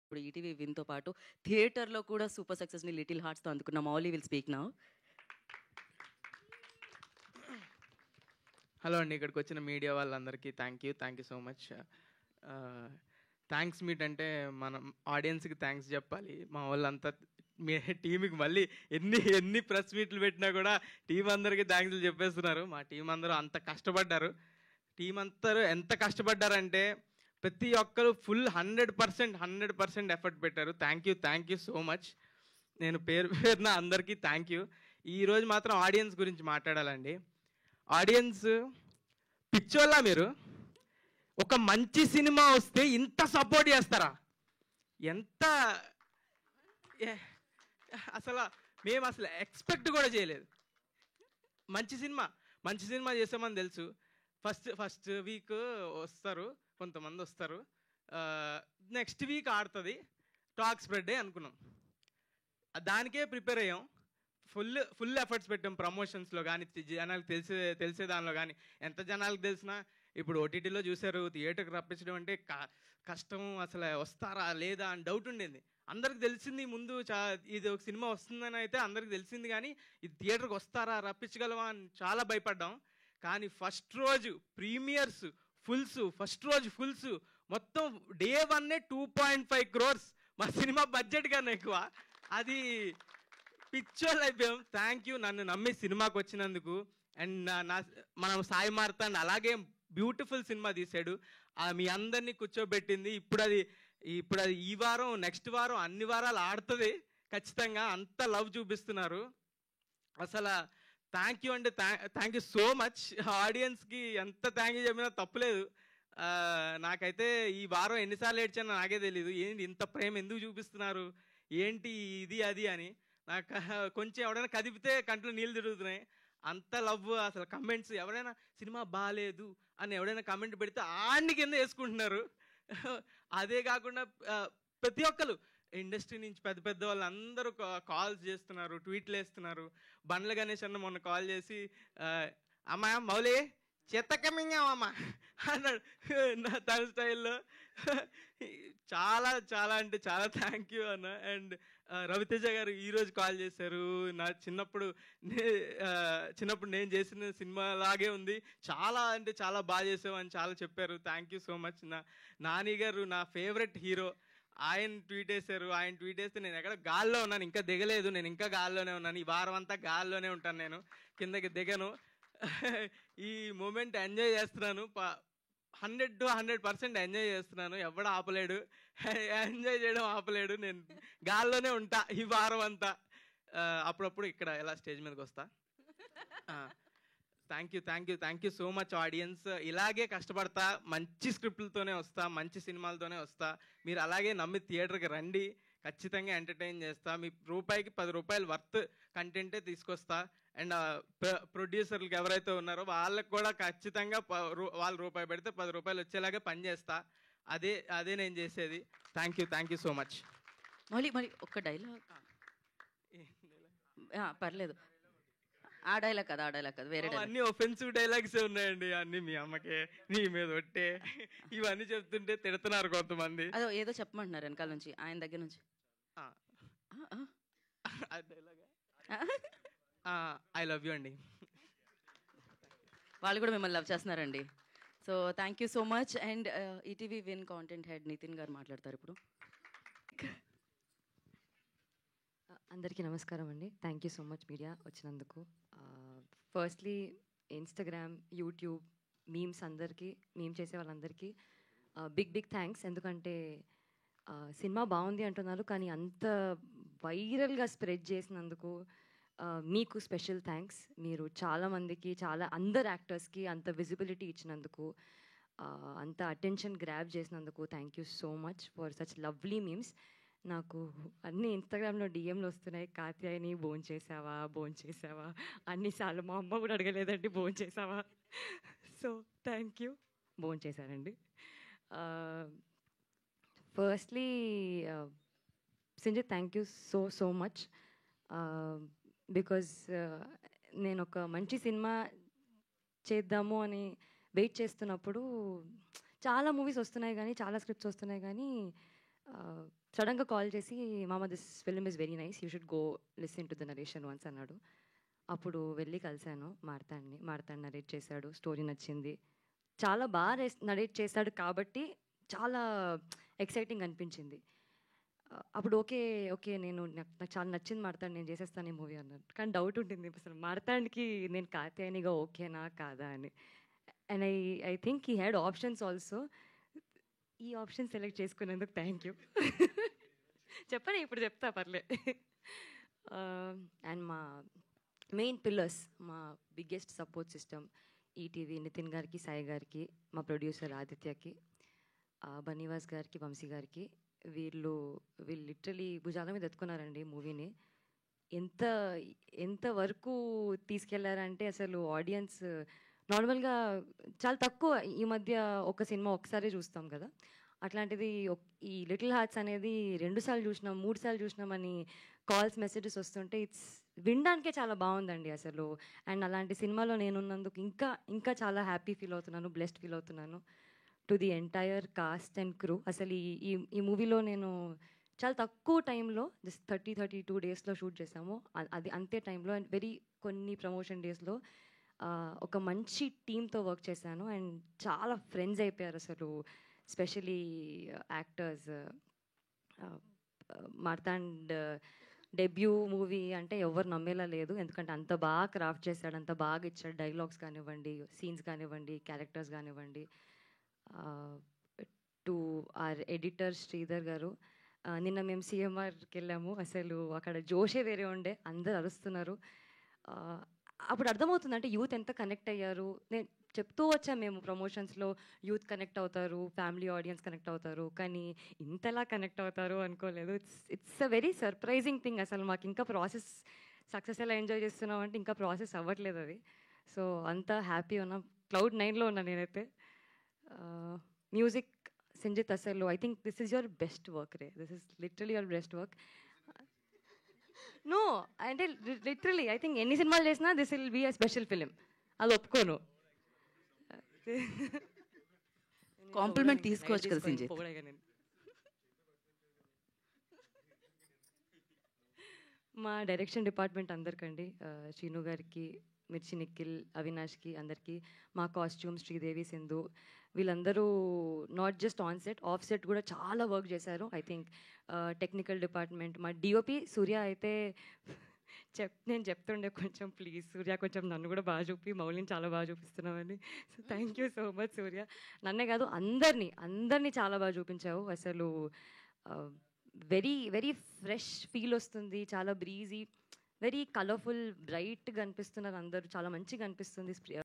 ఇప్పుడు ఈటీవీ విన్‌తో పాటు థియేటర్‌లో కూడా సూపర్ సక్సెస్‌ని 'లిటిల్ హార్ట్స్‌తో' అందుకున్న Mouli will speak now. Hello అండి, ఇక్కడికి వచ్చిన మీడియా వాళ్ళందరికీ thank you so much. Thanks meet అంటే మనం ఆడియన్స్కి థ్యాంక్స్ చెప్పాలి. మా వాళ్ళంతా మీ టీంకి మళ్ళీ ఎన్ని ఎన్ని ప్రెస్ మీట్లు పెట్టినా కూడా టీం అందరికీ థ్యాంక్స్లు చెప్పేస్తున్నారు. మా టీం అందరూ అంత కష్టపడ్డారు. టీం అందరూ ఎంత కష్టపడ్డారంటే ప్రతి ఒక్కరు ఫుల్ 100% ఎఫర్ట్ పెట్టారు. Thank you so much. నేను పేరు పేరున అందరికీ థ్యాంక్ యూ. ఈరోజు మాత్రం ఆడియన్స్ గురించి మాట్లాడాలండి. ఆడియన్స్ పిచ్చోళ్ళ మీరు ఒక మంచి సినిమా వస్తే ఇంత సపోర్ట్ చేస్తారా? ఎంత అసలు మేము అసలు ఎక్స్పెక్ట్ కూడా చేయలేదు. మంచి సినిమా చేసామని తెలుసు. ఫస్ట్ వీక్ వస్తారు, కొంతమంది వస్తారు, నెక్స్ట్ వీక్ ఆడుతుంది, టాక్ స్ప్రెడ్ అనుకున్నాం. దానికే ప్రిపేర్ అయ్యాం. ఫుల్ ఎఫర్ట్స్ పెట్టాం ప్రమోషన్స్లో కానీ, జనాలకు తెలిసే దానిలో కానీ. ఎంత జనాలకు తెలిసినా ఇప్పుడు ఓటీటీలో చూశారు, థియేటర్కి రప్పించడం అంటే కష్టం. అసలు వస్తారా లేదా అని డౌట్ ఉండేది. అందరికి తెలిసింది ముందు, ఇది ఒక సినిమా వస్తుందని అయితే అందరికి తెలిసింది, కానీ ఇది థియేటర్కి వస్తారా, రప్పించగలవా అని చాలా భయపడ్డాం. కానీ ఫస్ట్ రోజు ప్రీమియర్స్ ఫుల్స్ మొత్తం డే 1 2.5 crores. మా సినిమా బడ్జెట్ కన్నా ఎక్కువ. అది పిక్చర్లు అయిపోయాం. థ్యాంక్ యూ నన్ను నమ్మి సినిమాకి వచ్చినందుకు. అండ్ మనం సాయి మార్తాండ్ అలాగే బ్యూటిఫుల్ సినిమా తీశాడు. మీ అందరినీ కూర్చోబెట్టింది. ఇప్పుడు అది ఈ వారం, నెక్స్ట్ వారం, అన్ని వారాలు ఆడుతుంది ఖచ్చితంగా. అంత లవ్ చూపిస్తున్నారు. అసలు థ్యాంక్ యూ అంటే థ్యాంక్ యూ సో మచ్. ఆడియన్స్కి ఎంత థ్యాంక్ యూ చెప్పినా తప్పులేదు. నాకైతే ఈ వారం ఎన్నిసార్లు ఏడ్చానో నాకే తెలీదు. ఏంటి ఇంత ప్రేమ ఎందుకు చూపిస్తున్నారు, ఏంటి ఇది అది అని. నాకు కొంచెం ఎవడైనా కదిపితే కంట్లో నీళ్ళు తిరుగుతున్నాయి. అంత లవ్. అసలు కమెంట్స్ ఎవరైనా సినిమా బాగాలేదు అని ఎవడైనా కమెంట్ పెడితే ఆడిని కింద వేసుకుంటున్నారు. అదే కాకుండా ప్రతి ఒక్కరు ఇండస్ట్రీ నుంచి పెద్ద వాళ్ళు అందరూ కాల్స్ చేస్తున్నారు, ట్వీట్లు వేస్తున్నారు. బండ్ల గణేష్ అన్న మొన్న కాల్ చేసి, అమ్మా మౌలి చెత్తకమింగామమ్మా అన్నాడు తన స్టైల్లో. చాలా చాలా అంటే చాలా థ్యాంక్ యూ అన్న. అండ్ రవితేజ గారు ఈరోజు కాల్ చేశారు. నా చిన్నప్పుడు నేను చేసిన సినిమా లాగే ఉంది, చాలా అంటే చాలా బాగా చేసావు అని చాలా చెప్పారు. Thank you so much. Nani గారు నా ఫేవరెట్ హీరో, ఆయన ట్వీట్ వేశారు. ఆయన ట్వీట్ వేస్తే నేను ఎక్కడ గాల్లో ఉన్నాను, ఇంకా దిగలేదు. నేను ఇంకా గాల్లోనే ఉన్నాను. ఈ వారం అంతా గాల్లోనే ఉంటాను, నేను కిందకి దిగను. ఈ మూమెంట్ ఎంజాయ్ చేస్తున్నాను. 100 to 100% ఎంజాయ్ చేస్తున్నాను. ఎవడు ఆపలేడు, ఎంజాయ్ చేయడం ఆపలేడు. నేను గాల్లోనే ఉంటా ఈ వారం అంతా. అప్పుడప్పుడు ఇక్కడ ఎలా స్టేజ్ మీదకి వస్తా. Thank you so much audience. ఇలాగే కష్టపడతా, మంచి స్క్రిప్ట్లతోనే వస్తా, మంచి సినిమాలతోనే వస్తా. మీరు అలాగే నమ్మి థియేటర్కి రండి, ఖచ్చితంగా ఎంటర్టైన్ చేస్తా. మీ రూపాయికి 10 రూపాయలు వర్త్ కంటెంటే తీసుకొస్తా. అండ్ ప్రొడ్యూసర్లకు ఎవరైతే ఉన్నారో వాళ్ళకి కూడా ఖచ్చితంగా వాళ్ళు రూపాయి పెడితే 10 రూపాయలు వచ్చేలాగా పనిచేస్తా. అదే నేను చేసేది. Thank you so much. Mouli ఒక్క డైలాగ్. పర్లేదు. ఆ డైలాగ్ కాదు, వేరే డైలాగ్. అన్ని ఒఫెన్సివ్ డైలాగ్స్ ఉన్నాయండి. అన్ని మీ అమ్మకే, నీ మీద ఒట్టే, ఇవన్నీ చెప్తుంటే తిడుతున్నారు కొంతమంది. అదో ఏదో చెప్పమంటున్నారు వెనకాల నుంచి, ఆయన దగ్గర నుంచి. ఐ లవ్ యూ అండి. వాళ్ళు కూడా మిమ్మల్ని లవ్ చేస్తున్నారండి. So thank you so much. And ETV win content head Nitin garu మాట్లాడతారు ఇప్పుడు. అందరికీ నమస్కారం అండి. Thank you so much media వచ్చినందుకు. ఫస్ట్లీ ఇన్స్టాగ్రామ్, యూట్యూబ్, మీమ్ చేసే వాళ్ళందరికీ బిగ్ థ్యాంక్స్. ఎందుకంటే సినిమా బాగుంది అంటున్నారు, కానీ అంత వైరల్గా స్ప్రెడ్ చేసినందుకు మీకు స్పెషల్ థ్యాంక్స్. మీరు చాలామందికి, అందరు యాక్టర్స్కి అంత విజిబిలిటీ ఇచ్చినందుకు, అంత అటెన్షన్ గ్రాబ్ చేసినందుకు thank you so much for such lovely memes. నాకు అన్ని ఇన్స్టాగ్రామ్లో డిఎంలు వస్తున్నాయి. కాత్యాయని భోంచేసావా అన్నిసార్లు. మా అమ్మ కూడా అడగలేదండి భోంచేసావా. So thank you. భోంచేశానండి. Firstly Sinjith, thank you so much. Because నేను ఒక మంచి సినిమా చేద్దాము అని వెయిట్ చేస్తున్నప్పుడు చాలా మూవీస్ వస్తున్నాయి కానీ, చాలా స్క్రిప్ట్స్ వస్తున్నాయి కానీ సడన్గా కాల్ చేసి మామ this film is very nice you should go listen to the narration once అన్నాడు. అప్పుడు వెళ్ళి కలిశాను మార్తాండ్ నరేట్ చేశాడు, స్టోరీ నచ్చింది, చాలా బాగా నరేట్ చేశాడు కాబట్టి చాలా ఎక్సైటింగ్ అనిపించింది. అప్పుడు ఓకే ఓకే నాకు చాలా నచ్చింది మార్తాండ్, నేను చేసేస్తాను ఈ మూవీ అన్నాను. కానీ డౌట్ ఉంటుంది అసలు మార్తాండ్కి నేను కాత్యాయనిగా ఓకేనా కాదా అని. And I think he had options also. ఈ ఆప్షన్ సెలెక్ట్ చేసుకునేందుకు థ్యాంక్ యూ. చెప్పని ఇప్పుడు చెప్తా పర్లే. అండ్ మా మెయిన్ పిల్లర్స్, మా biggest support system ETV Nitin గారికి, సాయి గారికి, మా ప్రొడ్యూసర్ ఆదిత్యకి, బనీవాస్ గారికి, వంశీ గారికి. వీళ్ళు లిటరలీ భుజాల మీద ఎత్తుకున్నారండి మూవీని. ఎంత వరకు తీసుకెళ్లారంటే అసలు ఆడియన్స్ నార్మల్గా చాలా తక్కువ ఈ మధ్య ఒక సినిమా ఒకసారి చూస్తాం కదా, అట్లాంటిది ఈ లిటిల్ హార్ట్స్ అనేది 2 సార్లు చూసినాం, 3 సార్లు చూసినామని కాల్స్ మెసేజెస్ వస్తుంటే వినడానికే చాలా బాగుందండి అసలు. అండ్ అలాంటి సినిమాలో నేనున్నందుకు ఇంకా చాలా హ్యాపీ ఫీల్ అవుతున్నాను, బ్లెస్డ్ ఫీల్ అవుతున్నాను. To the entire cost and crew. అసలు ఈ మూవీలో నేను చాలా తక్కువ టైంలో జస్ట్ 32 డేస్లో షూట్ చేసాము. అది అంతే టైంలో అండ్ కొన్ని ప్రమోషన్ డేస్లో ఒక మంచి టీంతో వర్క్ చేశాను. అండ్ చాలా ఫ్రెండ్స్ అయిపోయారు అసలు, specially actors. Marthand debut movie అంటే ఎవరు నమ్మేలా లేదు, ఎందుకంటే అంత బాగా క్రాఫ్ట్ చేశాడు, అంత బాగా ఇచ్చాడు. డైలాగ్స్ కానివ్వండి, సీన్స్ కానివ్వండి, క్యారెక్టర్స్ కానివ్వండి. టు ఆర్ ఎడిటర్ శ్రీధర్ గారు, నిన్న మేము సిఎంఆర్కి వెళ్ళాము, అసలు అక్కడ జోషే వేరే ఉండే, అందరు అరుస్తున్నారు. అప్పుడు అర్థమవుతుంది అంటే యూత్ ఎంత కనెక్ట్ అయ్యారు. నేను చెప్తూ వచ్చాను, మేము ప్రమోషన్స్లో యూత్ కనెక్ట్ అవుతారు, ఫ్యామిలీ ఆడియన్స్ కనెక్ట్ అవుతారు, కానీ ఇంతలా కనెక్ట్ అవుతారు అనుకోలేదు. It's a very surprising thing. అసలు మాకు ఇంకా ప్రాసెస్ సక్సెస్ ఎలా ఎంజాయ్ చేస్తున్నాం అంటే ఇంకా ప్రాసెస్ అవ్వట్లేదు అది. సో అంతా హ్యాపీ ఉన్నా, క్లౌడ్ 9లో ఉన్నా నేనైతే. మ్యూజిక్ సంజిత్, అసలు I think this is your best work రే, this is literally your best work. No అంటే లిటరలీ ఐ థింక్ ఎన్ని సినిమాలు చేసినా this will be a special film, అది ఒప్పుకోను. కాంప్లిమెంట్ తీసుకోవచ్చు కదా సంజిత్. మా డైరెక్షన్ డిపార్ట్మెంట్ అందరికండి, శ్రీను గారికి, మిర్చి నిఖిల్, అవినాష్కి, అందరికీ. మా కాస్ట్యూమ్ శ్రీదేవి, సింధు, వీళ్ళందరూ not just on set, of set కూడా చాలా వర్క్ చేశారు. ఐ థింక్ టెక్నికల్ డిపార్ట్మెంట్, మా డిఓపి సూర్య అయితే నేను చెప్తుండే కొంచెం ప్లీజ్ సూర్య కొంచెం నన్ను కూడా బాగా చూపి, మౌలిని చాలా బాగా చూపిస్తున్నామని. So thank you so much Surya. నన్నే కాదు అందరినీ చాలా బాగా చూపించావు. అసలు వెరీ ఫ్రెష్ ఫీల్ వస్తుంది, చాలా బ్రీజీ, వెరీ కలర్ఫుల్, బ్రైట్గా అనిపిస్తున్నారు అందరూ, చాలా మంచిగా అనిపిస్తుంది.